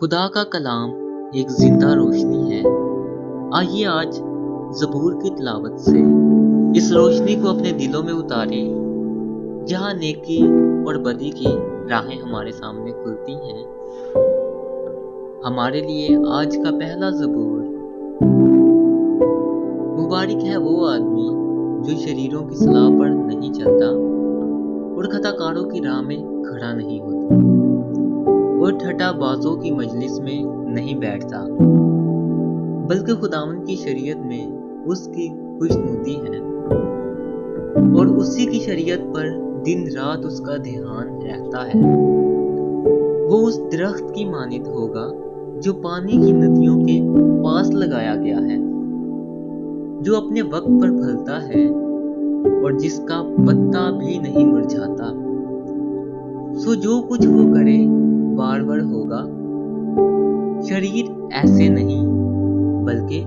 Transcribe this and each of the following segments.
खुदा का कलाम एक जिंदा रोशनी है। आइए आज ज़बूर की तिलावत से इस रोशनी को अपने दिलों में उतारें, जहाँ नेकी और बदी की राहें हमारे सामने खुलती हैं। हमारे लिए आज का पहला ज़बूर। मुबारक है वो आदमी जो शरीरों की सलाह पर नहीं चलता और खताकारों की राह में खड़ा नहीं होता और ठट्ठाबाजों की मजलिस में नहीं बैठता, बल्कि खुदावंद की शरीयत में उसकी खुशनुदी है और उसी की शरीयत पर दिन रात उसका ध्यान रहता है। वो उस दरख्त की मानित होगा जो पानी की नदियों के पास लगाया गया है, जो अपने वक्त पर फलता है और जिसका पत्ता भी नहीं मुरझाता। सो जो कुछ वो करे बार बार होगा। शरीर ऐसे नहीं, बल्कि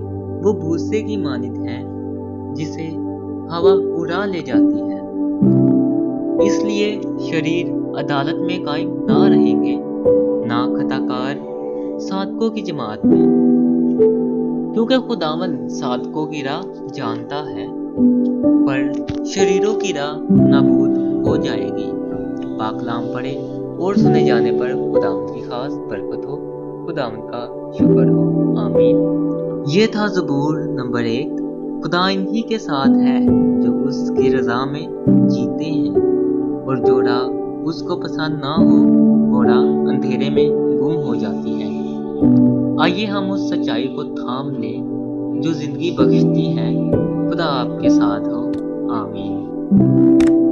वो भूसे की मानित है जिसे हवा उड़ा ले जाती है। इसलिए शरीर अदालत में कायम ना रहेंगे, ना खताकार साधकों की जमात में, क्योंकि खुदावंद साधकों की राह जानता है, पर शरीरों की राह नाबूद हो जाएगी। पाक कलाम पढ़े और सुने जाने पर खुदावंद की खास बरकत हो। खुदावंद का शुक्र हो। आमीन। ये था ज़बूर नंबर 1। खुदा इन्हीं के साथ है जो उसकी रज़ा में जीते हैं, और जो राह उसको पसंद ना हो वो राह अंधेरे में गुम हो जाती है। आइए हम उस सच्चाई को थाम लें जो जिंदगी बख्शती है। खुदा आपके साथ हो। आमीन।